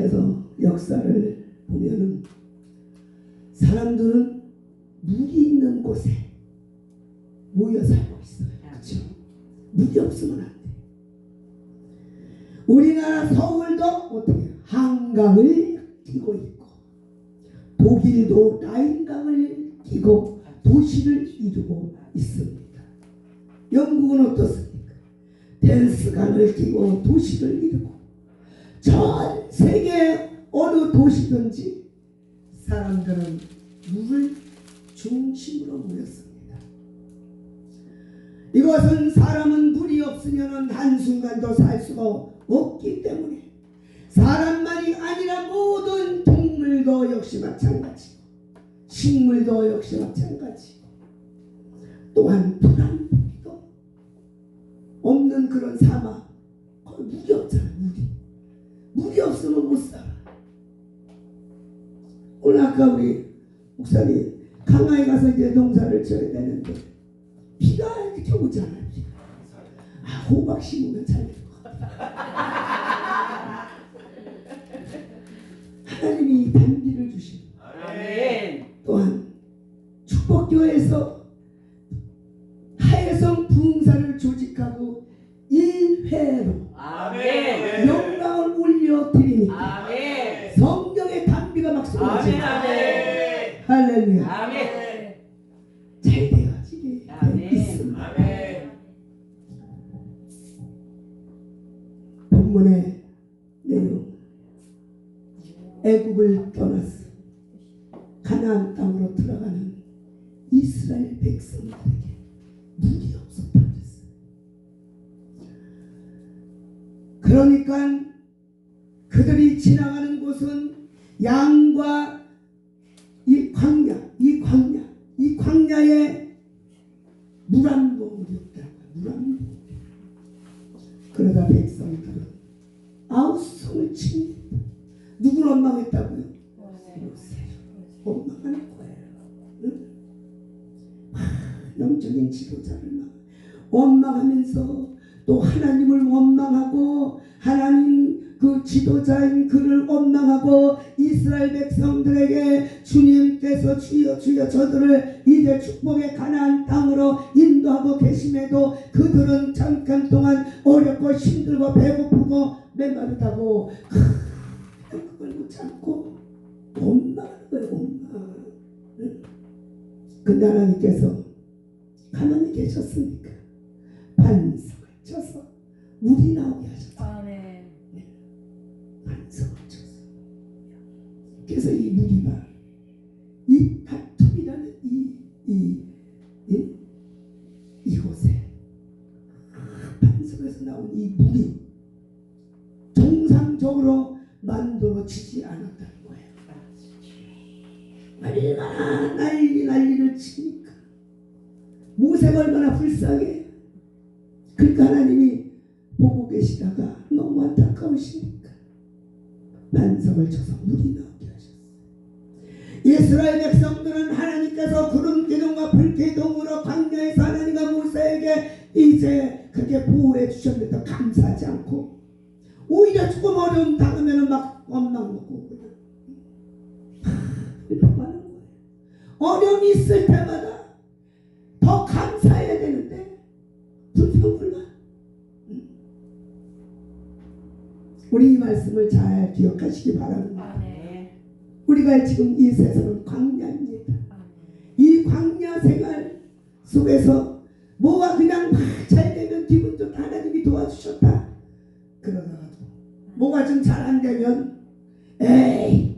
세상에서 역사를 보면은 사람들은 물이 있는 곳에 모여 살고 있어요. 그렇죠? 물이 없으면 안 돼. 우리나라 서울도 어떻게 한강을 끼고 있고, 독일도 라인강을 끼고 도시를 이루고 있습니다. 영국은 어떻습니까? 댄스강을 끼고 도시를 이루고, 전 세계 어느 도시든지 사람들은 물을 중심으로 모였습니다. 이것은 사람은 물이 없으면 한순간도 살 수가 없기 때문에 사람만이 아니라 모든 동물도 역시 마찬가지고 식물도 역시 마찬가지고 또한 불안도 없는 그런 사막, 물이 없잖아요. 물이 없으면 못 살아. 오늘 아까 우리 목사님 강화에 가서 이제 농사를 지어야 되는데 비가 이렇게 오잖아요. 호박 심으면 잘 될 것 같아요. 하나님이 단비를 주시고, 또한 축복교회에서 하혜성 부흥사를 조직하고 1회로 영광을 올려드리니까 성령의 단비가 막 쏟아지고, 할렐루야, 잘 되어지게 있습니다. 본문의 내용, 애굽을 떠나서 가나안 땅으로 들어가는 이스라엘 백성들에게 물이 없었다고 했어요. 그러니까 그들이 지나가는 곳은 양과 이 광야에 물 한 봉우리 없더라고요. 물 한 봉우리. 그러다 백성들은 아우성을 칩니다. 누구를 원망했다고요? 원망하는 거예요. 응? 영적인 지도자를 원망하면서 또 하나님을 원망하고, 하나님 그 지도자인 그를 원망하고, 이스라엘 백성들에게 주님께서 주여 주여 저들을 이제 축복의 가나안 땅으로 인도하고 계심에도 그들은 잠깐 동안 어렵고 힘들고 배고프고 메마르다고 그걸 못 참고 원망하는 거예요. 원망. 근데 하나님께서 가만히 계셨으니까 반석을 쳐서 물이 나오게 하셨어요. 반석을 쳐서. 그래서 이 물이가 이 다툼이라는 이곳에 반석에서 나온 이 물이 정상적으로 만들어지지 않았다는 거예요. 얼마나 난리를 치니까 모세가 얼마나 불쌍해. 그러니까 하나님이 보고 계시다가 너무 안타까우시니까 반석을 쳐서 물이 나오게 하셨어요. 이스라엘 백성들은 하나님께서 구름 기둥과 불 기둥으로 광야에서 하나님과 모세에게 이제 그렇게 보호해 주셨는데 감사하지 않고 오히려 조금 어려움 당하면 막 원망 먹고 그냥 비판하는 거예요. 어려움이 있을 때마다 더 감사해야 되는데 불평불만. 우리 이 말씀을 잘 기억하시기 바랍니다. 우리가 지금 이 세상은 광야입니다. 이 광야 생활 속에서 뭐가 그냥 막 잘 되면 기분 좋다, 하나님이 도와주셨다 그러다가도 뭐가 좀 잘 안 되면 에이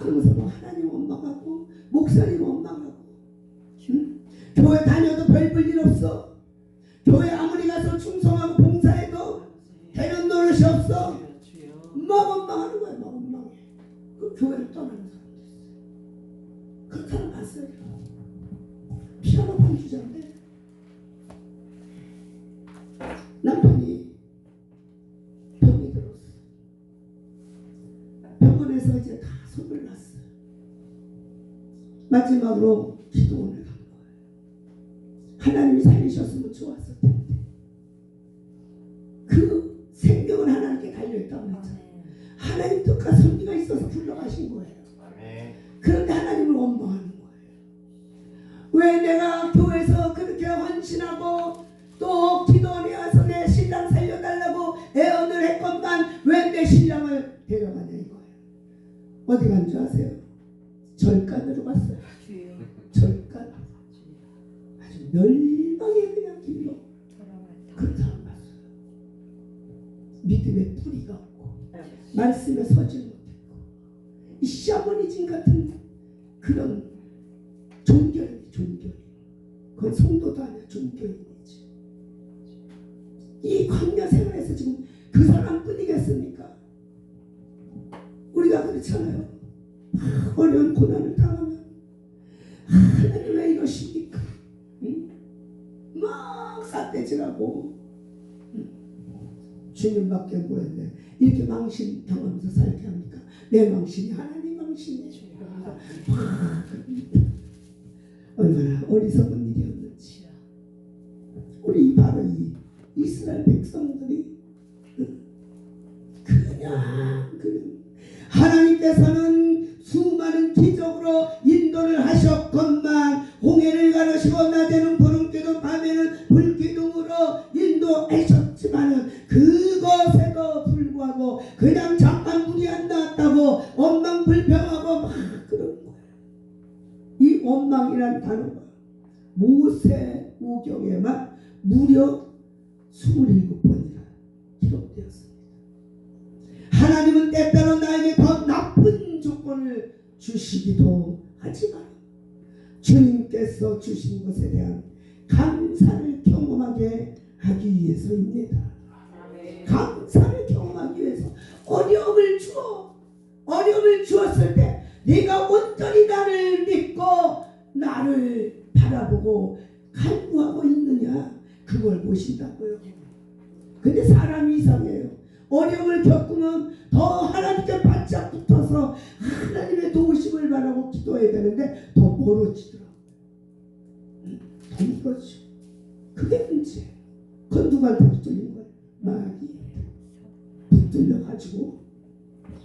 그러면서 뭐 하나님 원망하고 목사님 원망하고, 교회 다녀도 별 볼 일 없어. 교회 아무리 가서 충성하고 봉사해도 되는 노릇이 없어. 막 원망하는 거야. 막 원망해. 그 교회를 떠나는 사람도 있어요. 그런 사람 봤어요. 피아노 반주자인데 남편이 병이 들었어. 병원에서 이제 다 손을 놨어요. 마지막으로 기도원을 간 거예요. 하나님이 살리셨으면 좋았을 텐데 그 생명은 하나님께 달려있다고 했잖아요. 하나님 뜻과 섭리가 있어서 불러가신 거예요. 그런데 하나님을 원망하는 거예요. 왜 내가 교회에서 그렇게 헌신하고 또 기도원에 와서 내 신랑 살려달라고 애언을 했건만 왜 내 신랑을 데려가냐 이거예요. 어디 간 줄 아세요? 절간으로 갔어요. 절간. 아주 멸망의 그냥 길로 그런 사람 봤어요. 믿음의 뿌리가 없고 말씀에 서지 못했고 이 샤머니즘 같은 그런 종교인. 그건 성도도 아니야. 종교인이지. 이 광야 생활에서 지금 그 사람뿐이겠습니까? 우리가 그렇잖아요. 어려운 고난을 당하면 하나님 왜 이러십니까? 응? 막 삿대질하고 주님밖에 모르는데 이렇게 망신 당하면서 살게 합니까? 내 망신이 하나님 망신이에요. 얼마나 어리석은 일이었는지. 우리 바로 이 이스라엘 백성들이 그냥 하나님께서는 수많은 기적으로 인도를 하셨건만 홍해를 가르시고 낮에는 구름기둥 밤에는 불기둥으로 인도하셨지만은 그것에도 불구하고 그냥 잠깐 물이 안 나왔다고 원망불평하고 막 그런 거예요. 이 원망이라는 단어가 모세오경에만 무려 27번이나 기록되었습니다. 하나님은 때때로 나에게 더 나쁜 조건을 주시기도 하지만 주님께서 주신 것에 대한 감사를 경험하게 하기 위해서입니다. 감사를 경험하기 위해서 어려움을 주었을 때 네가 온전히 나를 믿고 나를 바라보고 간구하고 있느냐 그걸 보신다고요. 근데 사람이 이상해요. 어려움을 겪으면 더 하나님께 바짝 붙어서 하나님의 도우심을 바라고 기도해야 되는데 더 멀어지더라고요. 더 멀어져. 그게 문제예요. 그건 누구한테 붙들린 거예요? 마귀 붙들려가지고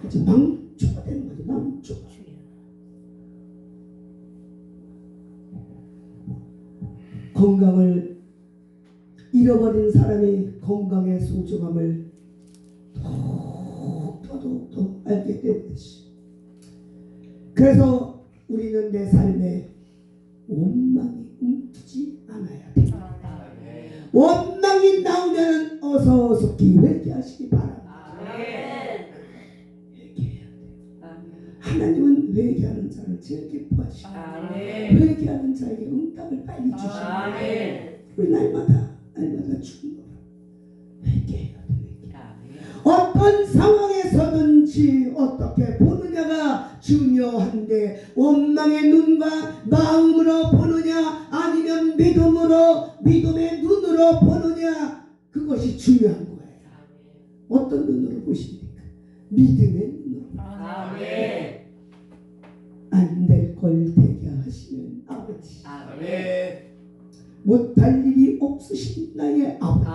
아주 망초가 되는 거죠. 망초가. 건강을 잃어버린 사람이 건강의 소중함을 더욱더 알게 되듯이 그래서 우리는 내 삶에 원망이 움트지 않아야 됩니다. 원망이 나오면 어서 회개하시기 바랍니다. 회개해야 돼요. 하나님은 회개하는 자를 제일 기뻐하시고 회개하는 자에게 응답을 빨리 주시고 우리 날마다 주는 거라 회개해야 돼. 어떤 상황에서든지 어떻게 보느냐가 중요한데 원망의 눈과 마음으로 보느냐 아니면 믿음의 눈으로 보느냐 그것이 중요한 거예요. 어떤 눈으로 보십니까? 믿음의 눈으로. 안 될 걸 되게 하시는 아버지. 못할 일이 없으신 나의 아버지.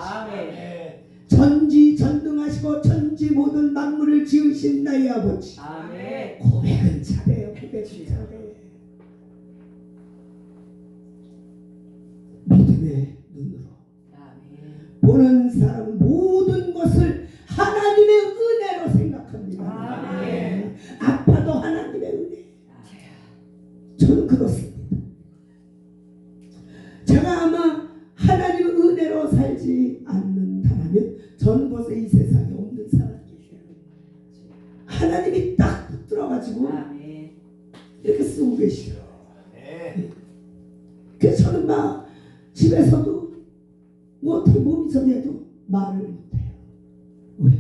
전지전능하시고 천지 모든 만물을 지으신 나의 아버지. 고백은 잘해요. 고백은 잘해. 믿음의 눈으로 보는 사람은 모든 것을 하나님의 은혜로 생각합니다. 아파도 하나님의 은혜. 저는 그렇습니다. 제가 아마 하나님의 은혜로 살지 않는다면 저는 벌써 이 세상에 없는 사람이에요. 하나님이 딱 붙들어가지고 이렇게 쓰고 계시죠. 그래서 저는 막 집에서도 뭐 어떻게 몸이 정해도 말을 못해요. 왜?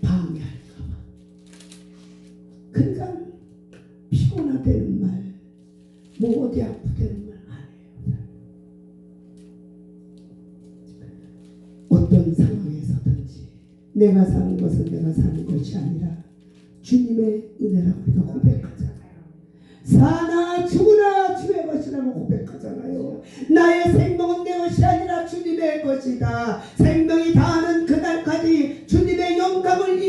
방해할까봐. 그러니까 피곤하다는 말, 뭐 어디 아프다는 말 안 해요. 어떤 상황에서든지 내가 사는 것은 내가 사는 것이 아니라 주님의 은혜라고 우리가 고백하잖아요. 사나 죽으나 주의 것이라고 고백하잖아요. 나의 생명은 내 것이 아니라 주님의 것이다. 생명이 다하는 그날까지 주님의 영광을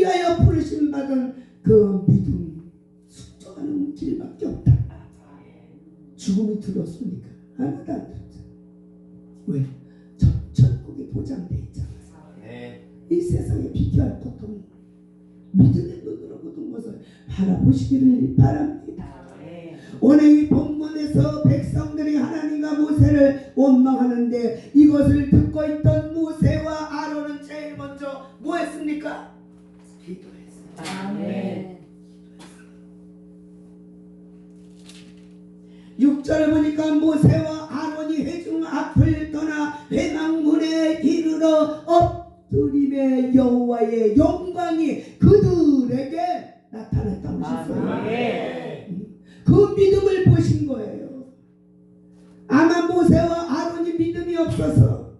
들었습니까? 하나도 안 들었죠. 왜? 천국이 보장돼 있잖아요. 이 세상에 비교할 것도 없는 믿음의 눈으로 모든 것을 바라보시기를 바랍니다. 오늘 이 본문에서 백성들이 하나님과 모세를 원망하는데 이것을 듣고 있던 모세와 아론은 제일 먼저 뭐 했습니까? 기도했습니다. 아멘. 6절을 보니까 모세와 아론이 회중 앞을 떠나 회막문에 이르러 엎드림에 여호와의 영광이 그들에게 나타났다고 하셨어요. 그 믿음을 보신 거예요. 아마 모세와 아론이 믿음이 없어서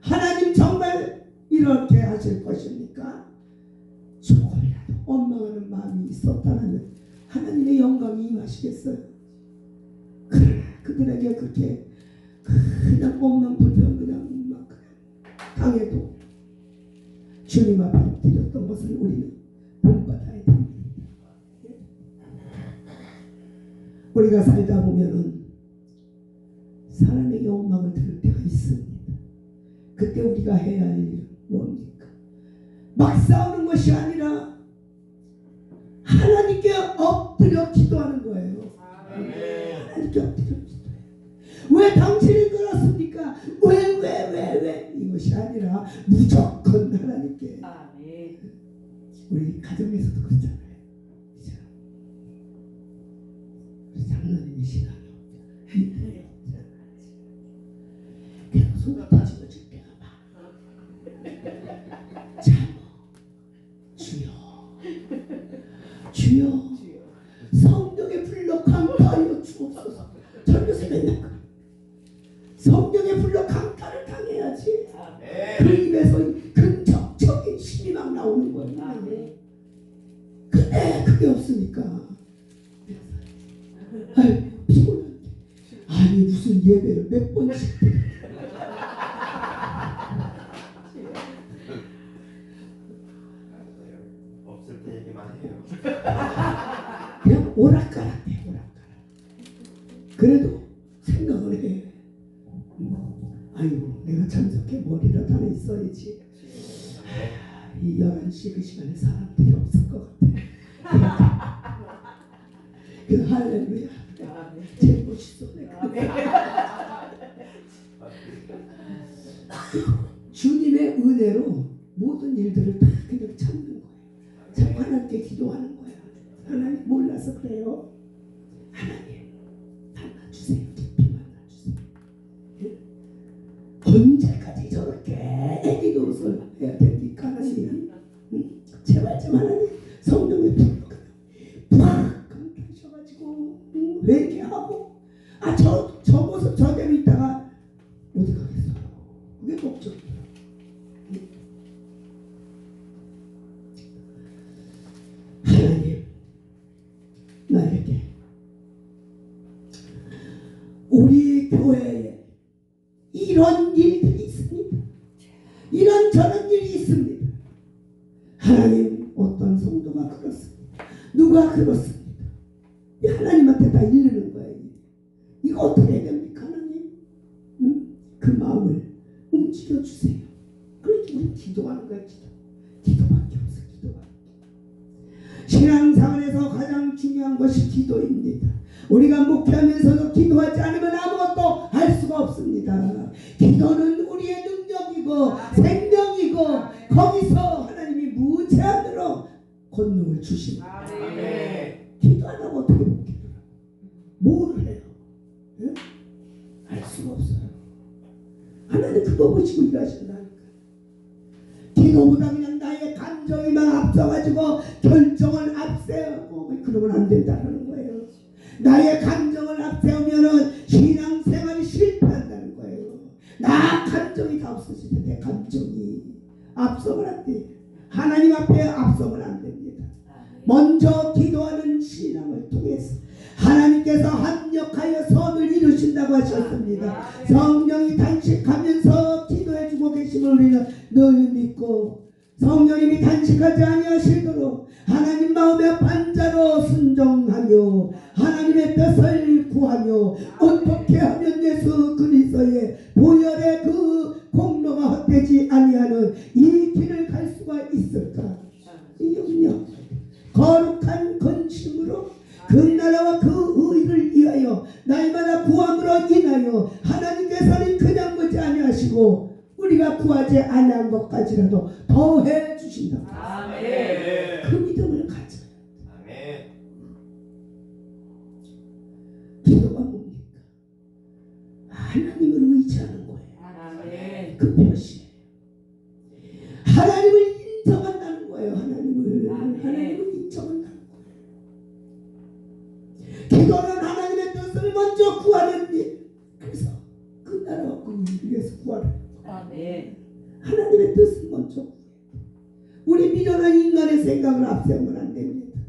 하나님 정말 이렇게 하실 것입니까? 조금이라도 원망하는 마음이 있었다면 하나님의 영광이 임하시겠어요? 그러나 그들에게 그렇게 그냥 원망 불평 그냥 막 당해도 주님 앞에 드렸던 것을 우리는 본받아야 됩니다. 우리가 살다 보면은 사람에게 원망을 들을 때가 있습니다. 그때 우리가 해야 할 일은 뭡니까? 막 싸우는 것이 아니라 하나님께 엎드려 기도하는 거예요. 하나님께 엎드려 기도해요. 왜 당신이 그렇습니까? 왜 이것이 아니라 무조건 하나님께. 우리 가정에서도 그렇잖아요. 우리 장로님이 신앙이 없잖아요. 그래서 속이 터지고 때가 많아. 참 주여 성령의 불로 강타하여 주옵소서. 전교세 맨날 그래. 성령의 불로 강타를 당해야지. 그 입에서 긍정적인 힘이 막 나오는 거예요. 근데 그게 없으니까 아유 피곤한데 아니 무슨 예배를 몇 번씩 없을 때 얘기만 해요. 그냥 오락가락해. 그래도 생각을 해. 아이고 내가 참석해 머리라도 하나 있어야지. 이 11시 그 시간에 사람들이 없을 것 같아. 그 할렐루야. 제일 멋있어 내가. 주님의 은혜로 모든 일들을 다 그냥 참는 거예요. 참 하나님께 기도하는 거예요. 하나님 몰라서 그래요. 하나님 만나주세요. 깊이 만나주세요. 언제까지 저렇게 애기 노릇을 해야 됩니까? 하나님 제발 좀 하나님 성령의 불로 팍 감싸셔가지고 회개하고 저 모습 저대로 있다가 어디 가겠어요? 그게 걱정이에요. 하나님 나에게 우리 교회에 이런 일들이 있습니다. 이런 저런 일이 있습니다. 하나님 어떤 성도가 그렇습니다. 누가 그렇습니다. 하나님한테 다 이르는 거예요. 이거 어떻게 해야 됩니까 하나님? 그 마음을 움직여주세요. 그래서 우리 기도하는 거예요. 기도밖에 없어요. 기도밖에. 신앙생활에서 가장 중요한 것이 기도입니다. 우리가 목회하면서도 기도하지 않으면 아무것도 할 수가 없습니다. 기도는 우리의 능력이고 생명이고 거기서 하나님이 무제한으로 권능을 주십니다. 기도 안 하고 어떻게 목회를 뭐를 해요? 예? 할 수가 없어요. 하나님 그거 보시고 일하신다니까. 기도보다 그냥 나의 감정이만 앞서가지고 결정을 앞세우고 그러면 안 된다는 거예요. 나의 감정을 앞세우면은 신앙생활이 실패한다는 거예요. 나 감정이 다 없어질 때 내 감정이 앞서면 안 돼. 하나님 앞에 앞서면 안 됩니다. 먼저 기도하는 신앙을 통해서 하나님께서 합력하여 선을 이루신다고 하셨습니다. 성령이 단식하면서 기도해주고 계심을 우리는 늘 믿고 성령님이 단식하지 아니하시도록 하나님 마음의 반자로 순종하며 하나님의 뜻을 구하며 어떻게 하면 예수 그리스도의 보혈의 그 공로가 헛되지 아니하는 이 길을 갈 수가 있을까? 이 영역 거룩한 건심으로 그 나라와 그 의를 위하여 날마다 구함으로 인하여 하나님께서는 그냥 보지 아니하시고 우리가 구하지 아니한 것까지라도 더해 주신다. 아멘. 그 믿음을 가져야 아멘. 기도가 뭡니까? 하나님을 의지하는 거예요. 아멘. 그 표시예요. 하나님을 인정한다는 거예요. 하나님을 인정한다는 거예요. 기도는 하나님의 뜻을 먼저 구하는 일. 그래서 그 나라와 그 일을 위해서 구하는 아멘. 하나님의 뜻을 먼저 우리 미련한 인간의 생각을 앞세우면 안 됩니다.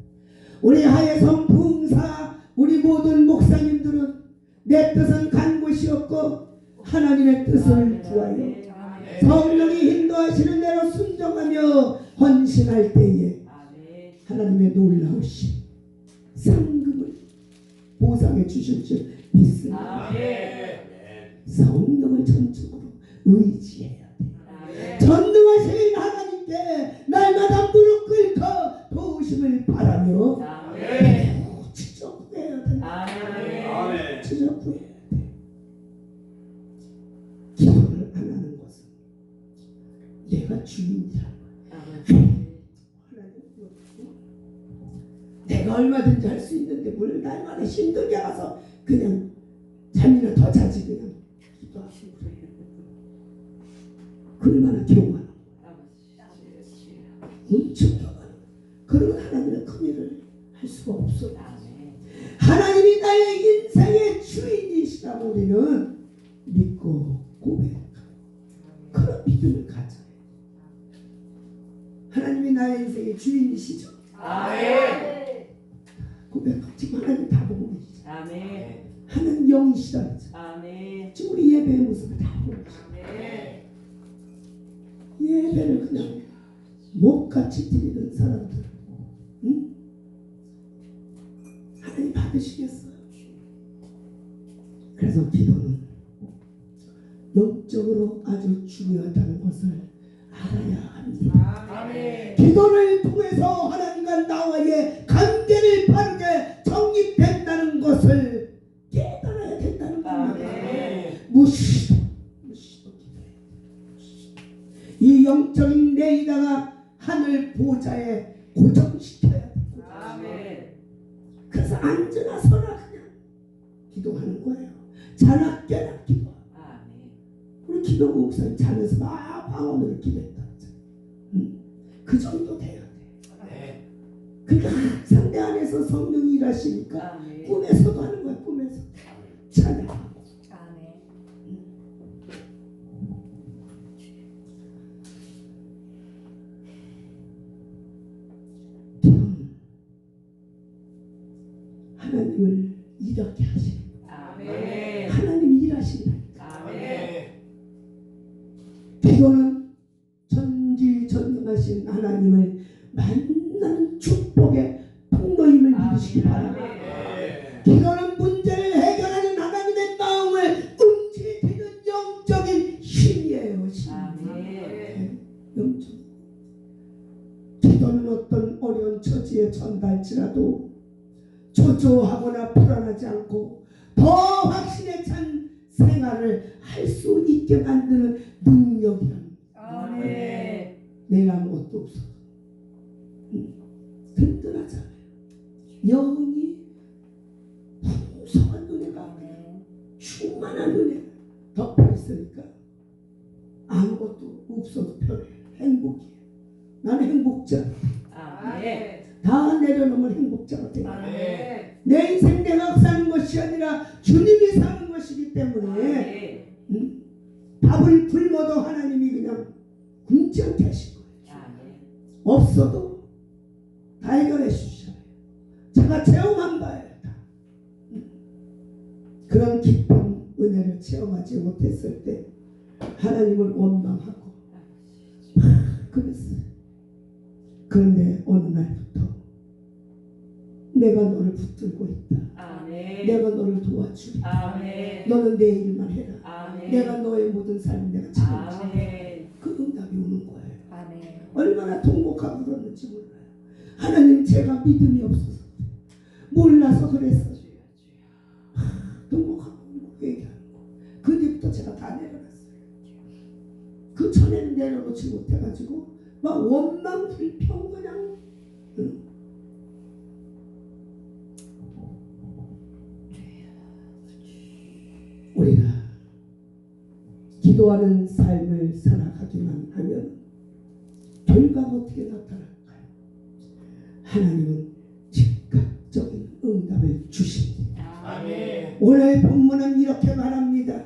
우리 하예성 부흥사 우리 모든 목사님들은 내 뜻은 간 곳이 없고 하나님의 뜻을 구하여 성령이 인도하시는 대로 순종하며 헌신할 때에 하나님의 놀라우신 상급을 보상해 주실 줄 믿습니다. 성령을 전적으로 의지해야 돼요. 전능하신 하나님께 날마다 무릎 꿇고 도우심을 바라며 지적 구해야 돼요. 지적 구해야 돼요. 기도를 안 하는 것은 내가 주인이라는 거예요. 내가 얼마든지 할 수 있는데 뭘 날마다 힘들게 와서 그냥 잠이나 더 자지 그냥 기도하시고 그래요. 얼마나 교만한 엄청 교만한 그러면 하나님의 큰 일을 할 수가 없어요. 하나님이 나의 인생의 주인이시라고 우리는 믿고 고백하고 그런 믿음을 가져요. 하나님이 나의 인생의 주인이시죠. 아멘. 고백하고 지금 하나님 다 보고 계시죠. 아멘. 하나님 영이시다 그랬죠. 아멘. 지금 우리 예배의 모습을 다 보고 계시죠. 아멘. 예배를 그냥 목같이 드리는 사람들, 응? 하나님 받으시겠어요? 그래서 기도는 영적으로 아주 중요하다는 것을 알아야 합니다. 아멘. 기도를 통해서 하나님과 나와의 관계를 바르게 정립된다는 것을 깨달아야 된다는 겁니다. 무시도 기도해. 이 영적인 내이다가 하늘 보좌에 고정시켜야 됩니다. 아멘. 그래서 앉으나 서나 그냥 기도하는 거예요. 자나 깨나 기도. 아멘. 우리 기도 목사님 자면서 막 방언으로 기도했다. 그 정도 돼야 돼. 그러니까 항상 내 안에서 성령이 일하시니까 아멘. 꿈에서도 하는 거야. 꿈에서 찬양하고. 아멘. 기도는 하나님을 이렇게 하시는 거야. 아멘. 하나님이 일하신다니까. 아멘. 기도는 전지전능하신 하나님을 만나는 축복의 통로임을 믿으시기 바랍니다. 기도는 문제를 해결하는 하나님의 마음을 움직이는 영적인 힘이에요. 힘. 아멘. 영적. 기도는 어떤 어려운 처지에 처할지라도 초조하거나 불안하지 않고 더 확신에 찬 생활을 할 수 있게 만드는 능력이랍니다. 아멘. 내가 아무것도 없어. 든든하잖아요. 영이 풍성한 은혜가 충만한 은혜 덮여 있으니까 아무것도 없어도 편해. 행복이에요. 나는 행복자. 아멘. 다 내려놓으면 행복자가 돼요. 아멘. 내 인생 내가 사는 것이 아니라 주님이 사는 것이기 때문에 밥을 굶어도 하나님이 그냥 굶지 않게 하실 거예요. 아멘. 없어도 다 해결해 주시잖아요. 제가 체험한 바예요. 다. 그런 깊은 은혜를 체험하지 못했을 때 하나님을 원망하고 그랬어요. 내가 너를 붙들고 있다. 아멘. 내가 너를 도와주리라. 아멘. 너는 내 일만 해라. 아멘. 내가 너의 모든 삶을 내가 책임지리라. 아멘. 그 응답이 오는 거예요. 아멘. 얼마나 통곡하고 그러는지 몰라요. 하나님, 제가 믿음이 없어서 몰라서 그랬어요. 통곡하고 얘기하는 거. 그 뒤부터 제가 다 내려놨어요. 그 전에는 내려놓지 못해가지고 막 원망 불평 그냥. 우리가 기도하는 삶을 살아가기만 하면 결과가 어떻게 나타날까요? 하나님은 즉각적인 응답을 주십니다. 아멘. 오늘 본문은 이렇게 말합니다.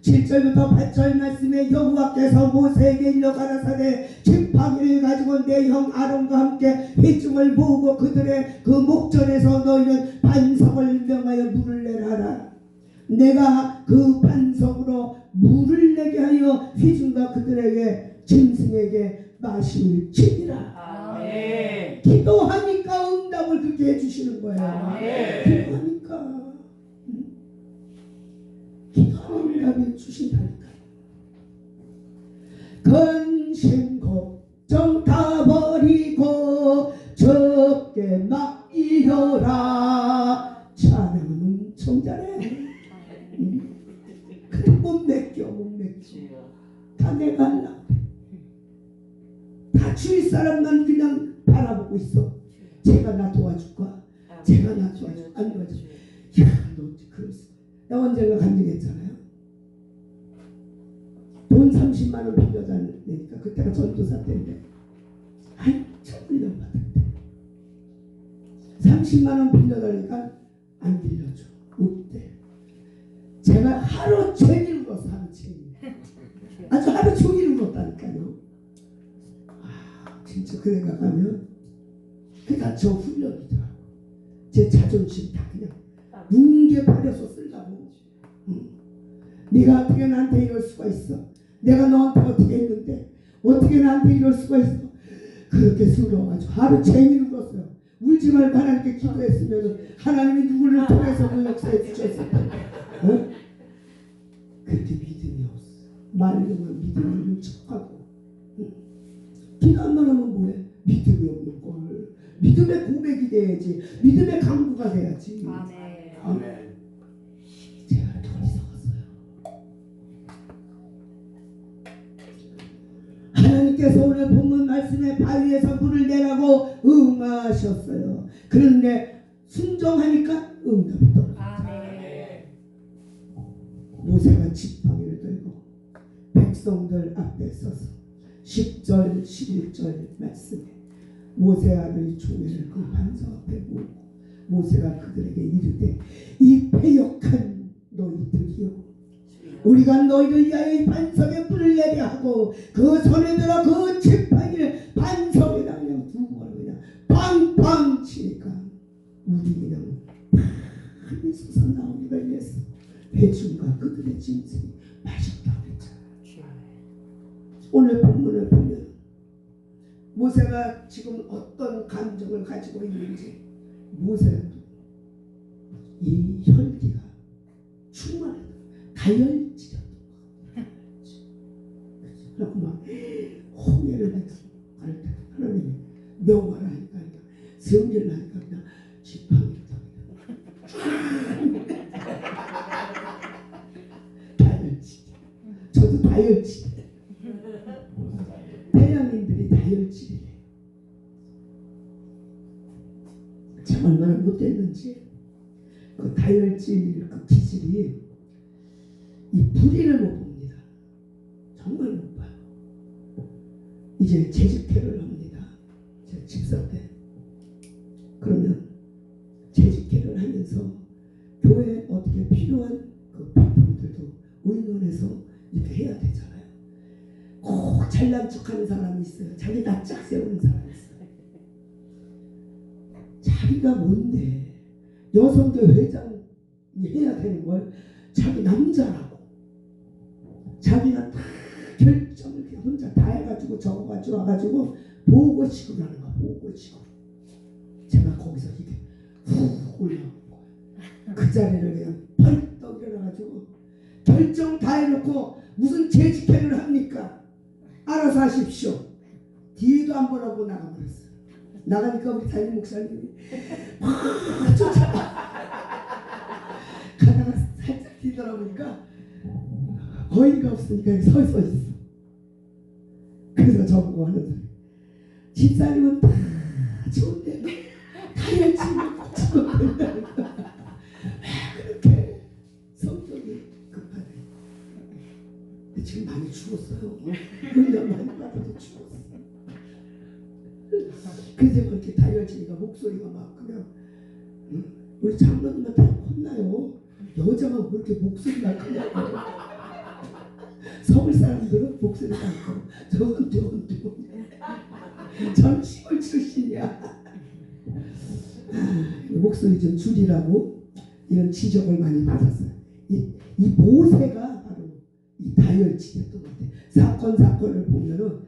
7절부터 8절 말씀에 여호와께서 모세에게 일러 가라사대 지팡이를 가지고 내 형 아론과 함께 회중을 모으고 그들의 그 목전에서 너희는 반석을 명하여 물을 내라 하라. 내가 그 반석으로 물을 내게 하여 회중과 그들에게 짐승에게 마시울 지니라. 아멘. 기도하니까 응답을 그렇게 해주시는 거예요. 아멘. 기도하니까 기도하는 응답을 주신다니까. 근심 걱정 다 버리고 적게 맡기어라. 찬양은 엄청 잘해. 근데 못 맡겨. 다 내가 하려고 다 주위 사람만 그냥 바라보고 있어. 제가 나 도와줄까? 제가 나 도와줄까? 안 도와줘. 야, 너 그럴 수. 나 언젠가 간증했잖아요. 돈 30만 원 빌려달라니까 그때가 전도사 때인데 한참 훈련 받을 때 30만 원 빌려달라니까 안 빌려줘. 없대. 제가 하루 종일 울었어. 하루 종일. 아주 하루 종일 울었다니까요. 아, 진짜 그 생각하면 그다 저 훈련이더라고. 제 자존심 다 그냥 뭉개 버려서 쓰려고. 네가 어떻게 나한테 이럴 수가 있어? 내가 너한테 어떻게 했는데 어떻게 나한테 이럴 수가 있어? 그렇게 서러워가지고 하루 종일 울었어요. 울지 말고 하나님께 기도했으면 하나님이 누구를 통해서 그 역사에 주셨을 거예요. 어? 그때 믿음이 없어. 말로만 믿음을 척하고. 기도 안 말하면 뭐해? 믿음이 없는 걸. 믿음의 고백이 돼야지. 믿음의 강구가 돼야지. 아멘. 아멘. 제가 이렇게 어디서 갔어요? 하나님께서 오늘 본문 말씀에 바위에서 물을 내라고 응하셨어요. 그런데 순종하니까 응답이 떨어져요. 아멘. 모세가 지팡이를 들고 백성들 앞에 서서 10절 11절 말씀에 모세 아들이 조회를 그 반석 앞에 모으고 모세가 그들에게 이르되 이 패역한 너희들이여 우리가 너희를 위하여 이 반석에 불을 내게 하고 그 손에 들어 그 지팡이를 반석에다 그냥 두고 그냥 빵빵 치니까 우리 그냥 많이 솟아나오기를 위해서 회중과 그들의 짐승이 마셨다고 했잖아요. 오늘 본문을 보면 모세가 지금 어떤 감정을 가지고 있는지 모세는 이 혈기가 충만했다. 다혈질이었던 것 같아요. 그래서 막 홍해를 갈 때 하나님이 명화를 하니까 성질을 하니까 그냥 지팡이를 다혈질. 저도 다혈질. 태양인들이 다혈질이래요. 참 얼마나 못됐는지 그 다혈질 그 기질이 이 불의를 못 봅니다. 정말 못 봐요. 이제 재직회를 합니다. 제 집사 때. 그러면 재직회를 하면서 교회에 어떻게 필요한 그 비품들도 의논해서 이렇게 해야 되잖아요. 꼭 잘난 척하는 사람이 있어요. 자기 낯짝 세우는 사람이 있어요. 자기가 뭔데 여성들 회장이 해야 되는 걸 자기 남자라고 자기가 다 결정을 그냥 혼자 다 해가지고 적어가지고 와가지고 보고식으로 하는 거야. 보고식으로. 제가 거기서 이게 훅 올라오는 거야. 그 자리를 그냥 벌떡 일어나가지고 결정 다 해놓고 무슨 재직회를 합니까? 알아서 하십시오. 뒤에도 안 보라고 나가버렸어. 나가니까 우리 담임 목사님이 막 쫓아가. 가다가 살짝 뒤돌아보니까 어이가 없으니까 서 있어. 그래서 저보고 하는 소리. 집사님은 다 좋은데 다이어트는 고치면 된다니까. 왜 그렇게 성격이 급하네. 근데 지금 많이 죽었어요. 훈련 많이 받아도 죽었어. 그래서 그렇게 다이어트니까 목소리가 막 그냥 우리 장로님한테 혼나요. 여자가 왜 그렇게 목소리가 크냐고. 서울 사람들은 목소리가 안 커. 저건 저는 시골 출신이야. 목소리 좀 줄이라고 이런 지적을 많이 받았어요. 이 모세가 바로 이 다혈질이었던 것 같아요. 사건을 보면은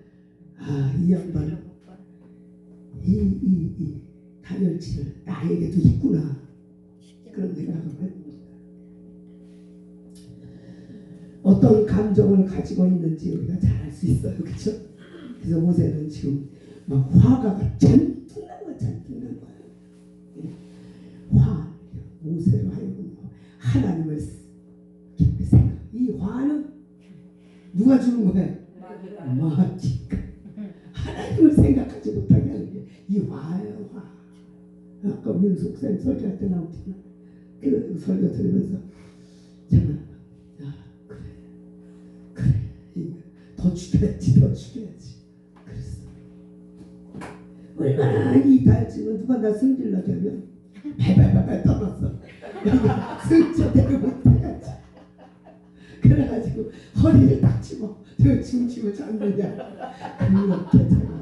이 양반 이 다혈질을 나에게도 있구나 그런 생각을 합니다. 어떤 감정을 가지고 있는지 우리가 잘 알 수 있어요. 그렇죠? 그래서 모세는 지금 막 화가 잔뜩 난 거예요. 화, 모세로 하여금 하나님을 깊이 생각. 이 화는 누가 주는 거예요? 마귀가. 하나님을 생각하지 못하게 하는 게 이 화예요. 화. 아까 윤숙 쌤 설교할 때 나오잖아. 그 설교 들으면서 정말 그래 더 죽여야지 그랬어. 얼마나 이 다혈질은 누가 나 승질나게 하면 발발발발 떠났어. 승질대로 못해야지. 그래가지고 허리를 딱 집어 저 중심을 잡느냐. 그렇게 제가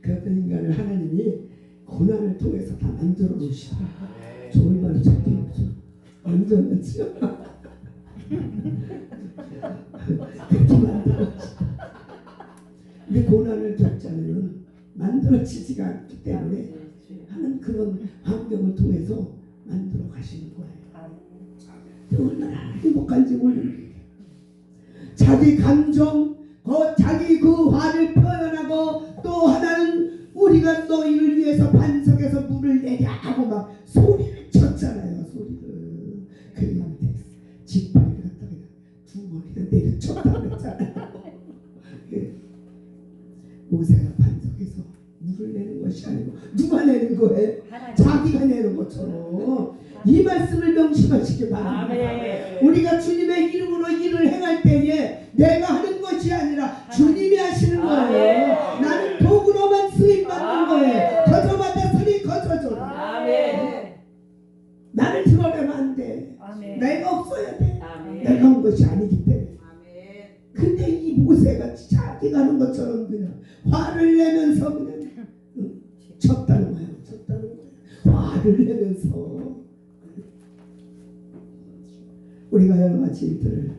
그런 인간을 하나님이 고난을 통해서 다 만들어 놓으시더라. 좋은 말을 찾기 없죠. 완전하죠. 그렇게 만들어지다. 근데 고난을 겪자면 만들어지지가 않기 때문에 하는 그런 환경을 통해서 만들어 가시는 거예요. 얼마나 행복한지 모르는 자기 감정, 자기 그 화를 표현하고 또 하나는 우리가 너희를 위해서 반석에서 물을 내랴 하고 막 소리를 쳤잖아요. 소리를. 그래야 지팡이를 갖다가 두 머리를 내려쳤다 그랬잖아요. 모세가 반석에서 물을 내는 것이 아니고 누가 내는 거예요? 자기가 내는 것처럼. 이 말씀을 명심하시기 바랍니다. 우리가 주님의 이름으로 일을 행할 때에 내가 하는 것이 아니라 주님이 하시는 거예요. 나는 도구로만 수임받는 거예요. 거저받았으니 거저줘라. 나를 드러내면 안 돼. 내가 없어야 돼. 내가 한 것이 아니기 때문에. 근데 이 모세가 자기가 하는 것처럼 그냥 화를 내면서 그냥 쳤다는 거예요. 화를 내면서 우리가 여러 가지 일들을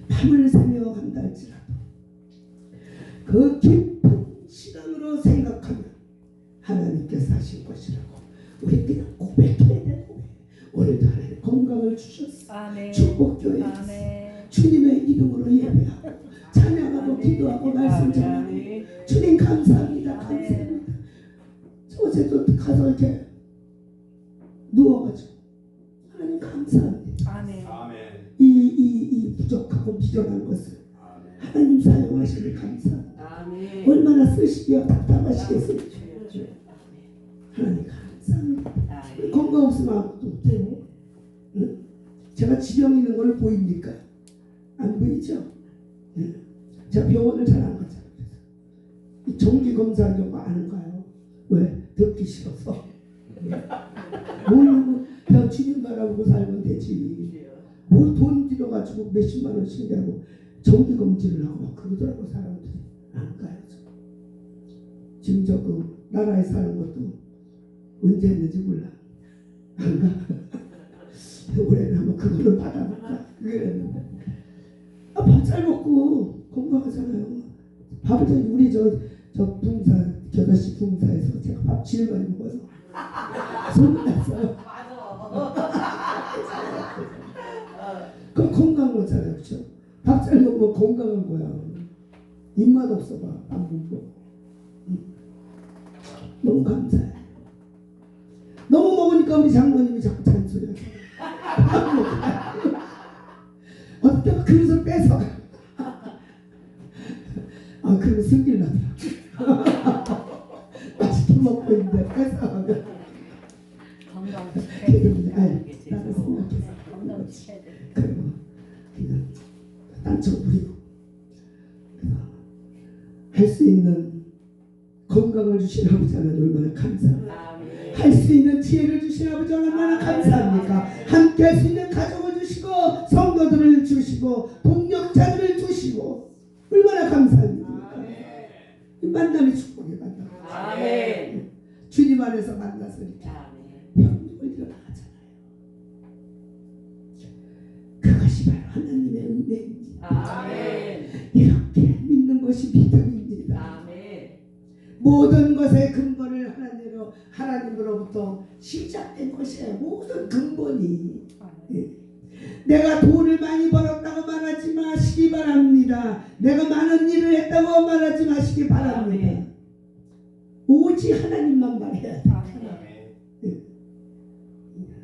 밤을 새며 한다 할지라도 그 깊은 시간으로 생각하면 하나님께서 하신 것이라고 우리 그냥 고백해야 돼. 오늘도 하나님 건강을 주셨어. 축복교회 주님의 이름으로 예배하고 찬양하고 기도하고 말씀 전하고 주님 감사합니다. 감사합니다. 어제도 가서 이렇게 누워가지고 하나님 감사합니다. 이 부족하고 비전한 것을 하나님 사용하시니 감사합니다. 얼마나 쓰시기와 답답하시겠습니까? 하나님 감사합니다. 건강 없으면 아무것도 못해요. 제가 지병 있는 걸 보입니까? 안 보이죠? 제가 병원을 잘 안 가잖아요. 정기 검사한 경우 안 가요. 왜? 듣기 싫어서. 모르고 그냥 주님 바라보고 살면 되지. 뭘 돈 들여가지고 몇십만 원씩 내고 정기 검진을 하고 막 그러더라고. 사람들이 안 가요. 지금 저 그 나라에 사는 것도 언제 했는지 몰라. 안 가. 올해는 한번 그거를 받아볼까 그랬는데 밥 잘 먹고 건강하잖아요. 밥을 우리 저 붕사 겨자씨 붕사에서 제가 밥 제일 많이 먹어서 소문났어요. 맞아. 그럼 건강한 거잖아요, 그렇죠? 밥 잘 먹으면 건강한 거야. 입맛 없어 봐, 안 먹고. 너무 감사해. 너무 먹으니까 우리 장모님이 자꾸 잔소리 하잖아. 어떤 그릇을 뺏어. 아, 그러면 승질 나더라. 맛있게 먹고 있는데 뺏어가면. 건강 아니, 지켜야 나는 생각해서. 건강 지켜야 돼. 그리고 그냥 딴청 부리고 할 수 있는 건강을 주신 아버지 하나님 얼마나 감사합니다. 할 수 있는 지혜를 주신 아버지 얼마나 감사합니까? 함께 할 수 있는 가족을 주시고 성도들을 주시고 동력자들을 주시고 얼마나 감사합니까? 이 만남이 축복의 만남. 아멘. 주님 안에서 만나서 이렇게 병력을 일어나잖아요. 그것이 바로 하나님의 은혜입니다. 아멘. 이렇게 믿는 것이 믿음입니다. 아멘. 모든 것의 근본을 하나님으로부터 시작된 것이에요. 모든 근본이. 예. 내가 돈을 많이 벌었다고 말하지 마시기 바랍니다. 내가 많은 일을 했다고 말하지 마시기 바랍니다. 오직 하나님만 말해야 돼. 예.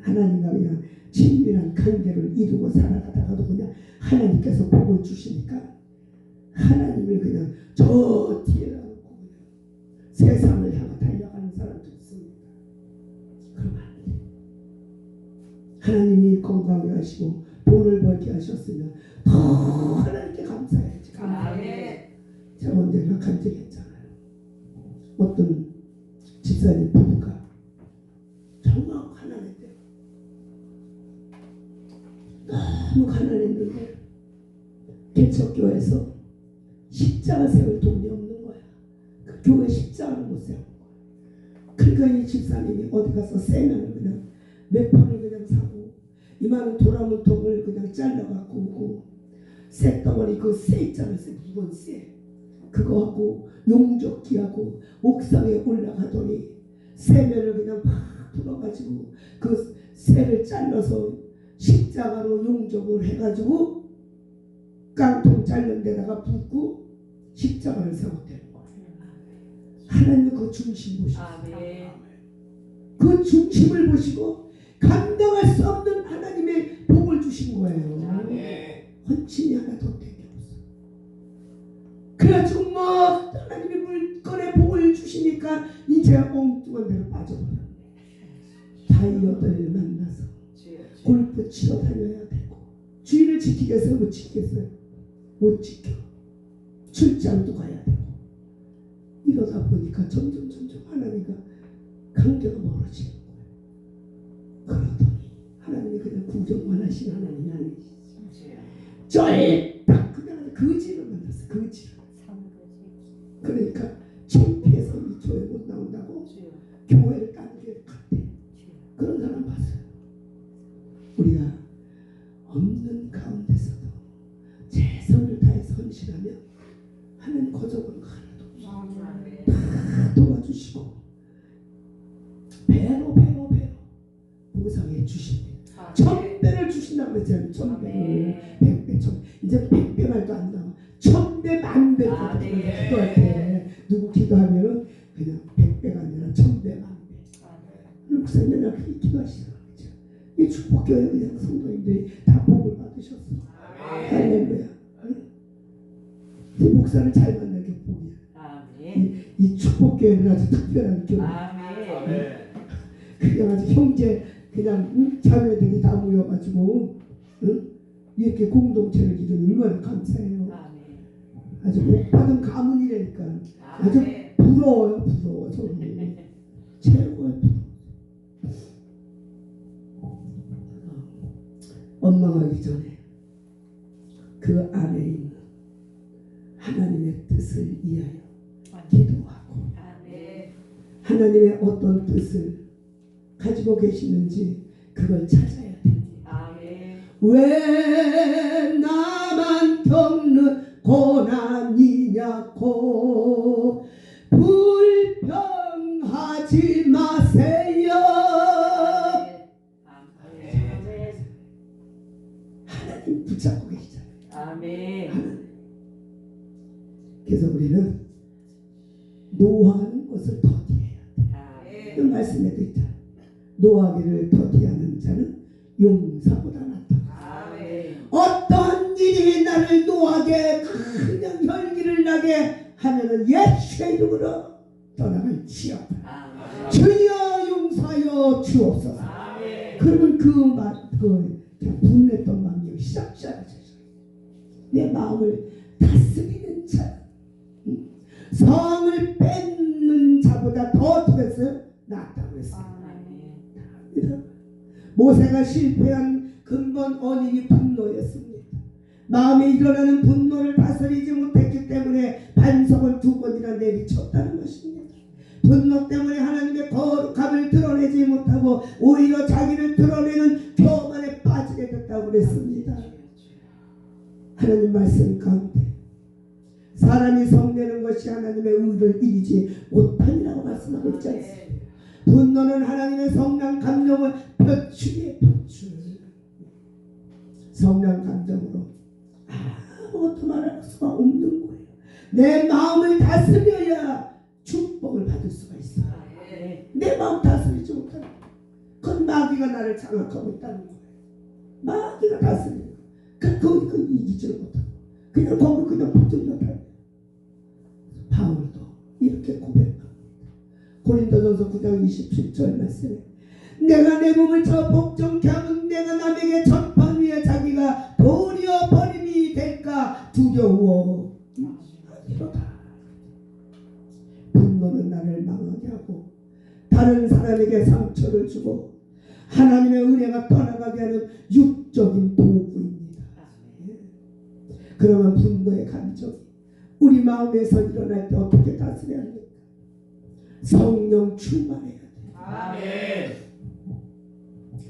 하나님과 그냥 친밀한 관계를 이루고 살아가다가도 그냥 하나님께서 복을 주시니까 하나님을 그냥 저 뒤에 놓고 그냥 세상을 향해 달려가는 사람도 있습니다. 그러면 안 돼. 하나님이 건강하게 하시고 돈을 벌게 하셨으면 더 하나님께 감사해야지. 제가 언젠가 간증했잖아요. 어떤 집사님 부부가 정말 가난했대요. 너무 가난했는데 개척교회에서 십자가 세울 돈이 없는 거야. 그 교회 십자가를 못 세운 거야. 그러니까 이 집사님이 어디 가서 세면을 그냥 몇 판을 그냥 사고 이만한 도라문통을 그냥 잘라갖고 오고 쇳덩어리 그 쇠 있잖아요. 이번 쇠 그거 하고 용접기하고 옥상에 올라가더니 쇠면을 그냥 팍 풀어가지고 그 쇠를 잘라서 십자가로 용접을 해가지고 깡통 자른 데다가 붓고 십자가를 세웠대는 거예요. 하나님은 그 중심 보시고 그 중심을 보시고 감당할 수 없는 하나님의 복을 주신 거예요. 헌신이 하나도 되게 없어. 그래가지고 뭐 하나님이 물건에 복을 주시니까 이제 엉뚱한 데로 빠져버렸네. 다이어트를 만나서 골프 치러 다녀야 되고 주의를 지키겠어요? 못 지키겠어요? 못 지켜. 출장도 가야 되고 이러다 보니까 점점 하나님과 관계가 멀어지는 거예요. 그러더니 하나님이 그냥 구정만 하신 하나님이 아니시죠. 쫄딱 그냥 거지를 만났어요. 거지를. 그러니까 창피해서 이 교회 못 나온다고 교회를 딴 교회 갔대. 그런 사람 봤어요. 우리가 없는 가운데서도 최선을 다해서 헌신하면 하나님 거저보는 거 하나도 없어요. 다 도와주시고 배로 보상해 주십니다. 1000배를 주신다고 그랬잖아요. 1000배를 100배, 1000배. 이제 100배 말도 안 나와. 1000배, 만배 기도할 때 누구 기도하면은 그냥 100배가 아니라 1000배, 만배. 목사님 맨날 그렇게 기도하시더라고요. 이 축복교회 그냥 성도님들이 다 복을 받으셨어. 할렐루야. 이 목사를 잘 만난 게 복이야. 이 축복교회는 아주 특별한 교회. 그냥 아주 형제 그냥 자매들이 다 모여가지고 이렇게 공동체를 이루니 얼마나 감사해요. 아주 복 받은 가문이라니까. 아주 부러워요. 저는 최고의 부러워. 원망하기 전에 그 안에 있는 하나님의 뜻을 위하여 기도하고 하나님의 어떤 뜻을 가지고 계시는지 그걸 찾아야 됩니다. 왜 나만 겪는 고난이냐고 불평하지 마세요. 우리는 노하는 것을 더디해야 돼. 그 말씀에도 있잖아. 노하기를 더디하는 자는 용사보다 낫다. 어떤 일이 나를 노하게 그냥 혈기를 나게 하면은 예수의 이름으로 떠나갈 지어다. 주여 용서하여 주옵소서. 그러면 그 분냈던 마음이 시작시작하죠. 내 마음을 다스리는 자, 성을 뺏는 자보다 더 어떻겠어요? 낫다고 했어요. 모세가 실패한 근본 원인이 분노였습니다. 마음에 일어나는 분노를 다스리지 못했기 때문에 반석을 2번이나 내리쳤다는 것입니다. 분노 때문에 하나님의 거룩함을 드러내지 못하고 오히려 자기를 드러내는 교만에 빠지게 됐다고 그랬습니다. 하나님 말씀 가운데 사람이 성내는 것이 하나님의 의를 이기지 못하니라고 말씀하고 있지 않습니까? 분노는 하나님의 성난 감정을 표출해 표출. 성난 감정으로 아무것도 말할 수가 없는 거예요. 내 마음을 다스려야 축복을 받을 수가 있어요. 내 마음 다스리지 못하는 거예요. 그건 마귀가 나를 장악하고 있다는 거예요. 마귀가 다스리는 거예요. 그 이기지를 못하고 그냥 거기 그냥 붙들려 다녀요. 바울도 이렇게 고백합니다. 고린도전서 9장 27절 말씀에 내가 내 몸을 저 복종케 하면 내가 남에게 전판 위에 자기가 도리어 버림이 될까 두려워. 이러다 분노는 나를 망하게 하고 다른 사람에게 상처를 주고 하나님의 은혜가 떠나가게 하는 육적인 도구입니다. 그러면 분노의 감정이 우리 마음에서 일어날 때 어떻게 다스려야 합니까? 성령 충만해야 돼. 아멘.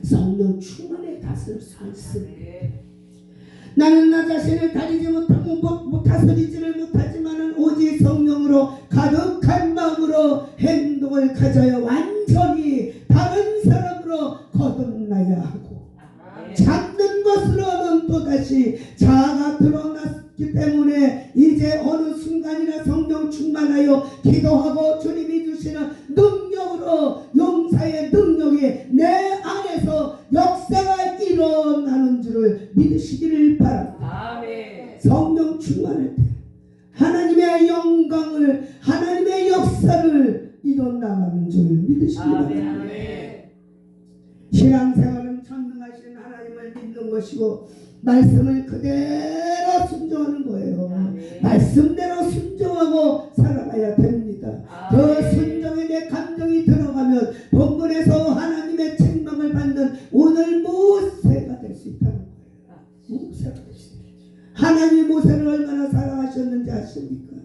성령 충만에 다스릴 수 있습니다. 나는 나 자신을 다리지 못하고 다스리지를 못하지만 오직 성령으로 가득한 마음으로 행동을 가져야 완전히 다른 사람으로 거듭나야 하고 잡는 것으로는 또다시 자아가 드러났기 때문에 이제 어느 순간이나 성령 충만하여 기도하고 주님이 주시는 능력으로 용사의 능력이 내 안에서 역사가 일어나는 줄을 믿으시기를 바랍니다. 아멘. 성령 충만할 때 하나님의 영광을 하나님의 역사를 일어나가는 줄 믿으시기 바랍니다. 신앙생활은 전능하신 하나님을 믿는 것이고 말씀을 그대로 순종하는 거예요. 말씀대로 순종하고 살아가야 됩니다. 그 순종에 내 감정이 들어가면 본문에서 하나님의 책망을 받는 오늘 모세가 될 수 있다는 거예요. 모세가 될 수 있어요. 하나님 모세를 얼마나 사랑하셨는지 아십니까?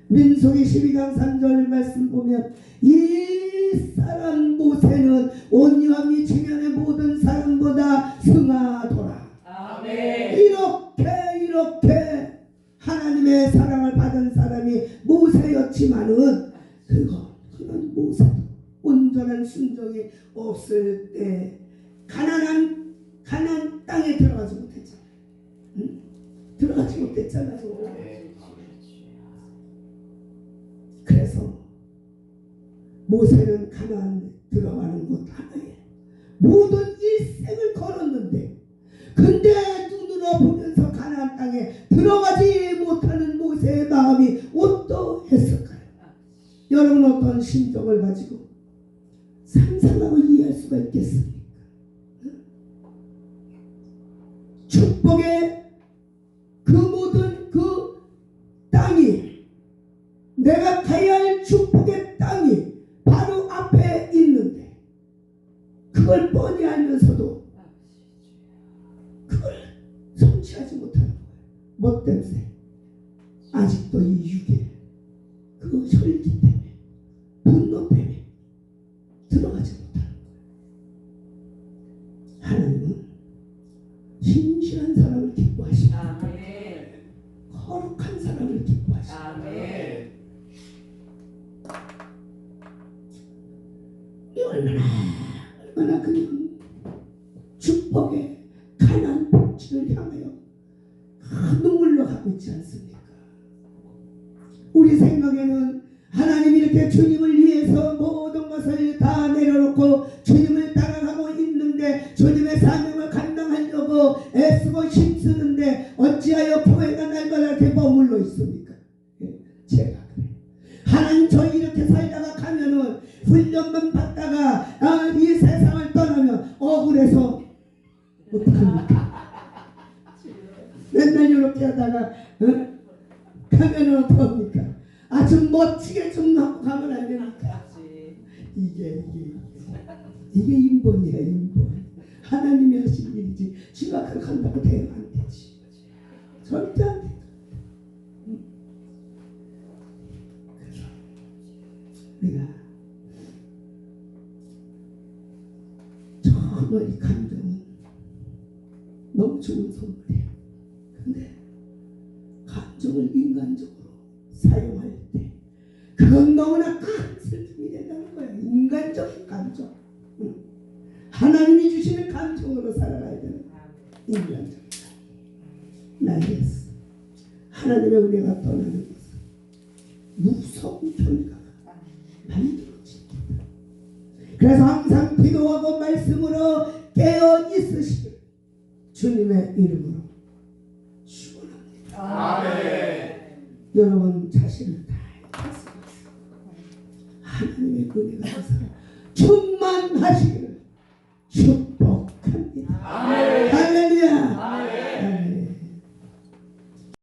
민수기 12장 3절 말씀 보면 이 사람 모세는 온유함이 주변의 모든 사람보다 승하더라. 아멘. 이렇게 하나님의 사랑을 받은 사람이 모세였지만은 그런 모세도 온전한 순종이 없을 때 가나안 땅에 들어가지 못했잖아요. 응? 들어가지 못했잖아요. 그래서 모세는 가나안 들어가는 것 하나에 모든 일생을 걸었는데 근데 눈으로 보면서 가나안 땅에 들어가지 못하는 모세의 마음이 어떠했을까요? 여러분 어떤 심정을 가지고 상상하고 이해할 수가 있겠습니까? 축복의 그 모든 그 땅이 내가 가야 할 축복의 땅이 바로 앞에 있는데 그걸 뻔히 알면서도 그걸 성취하지 못하는 거예요. 뭐 때문에? 아직도 이 육에 그 혈기 때문에 분노 때문에 들어가지 못하는 거예요. 하나님은 신실한 사람을 기뻐하시고 거룩한 사람을 기뻐하시고 얼마나 그냥 축복의 가나안 복지를 향하여 눈물로 가고 있지 않습니까? 우리 생각에는 하나님이 이렇게 주님을 위해서 모든 것을 다 내려놓고 주님을 따라가고 있는데 주님의 사명을 감당하려고 애쓰고 힘쓰는데 어찌하여 교회가 날마다 이렇게 머물러 있습니까? 제가 그래요. 하나님 저희 이렇게 살다가 가면은 훈련만 받다가 이 세상을 떠나면 억울해서 어떡합니까? 맨날 이렇게 하다가 가면은 어떡합니까? 아주 멋지게 좀 하고 가면 안 됩니까? 이게 인본이야, 인본. 하나님이 하신 일이지 지가 그렇게 한다고 되면 안 되지. 절대 안 돼. 그래서 우리가 정말 이 감정은 너무 좋은 선물이에요. 근데 감정을 인간적으로 사용할 때 그건 너무나 큰 슬픔이 된다는 거예요. 인간적인 감정. 하나님이 주시는 감정으로 살아가야 되는 거예요. 인간적인 감정. 나이에서 하나님의 은혜가 떠나는 것은 무서운 결과가 만들어집니다. 그래서 항상 기도하고 말씀으로 깨어 있으시길 주님의 이름으로 축원합니다. 아멘. 여러분 자신을 다해서 하나님의 은혜가 있어서 충만하시기를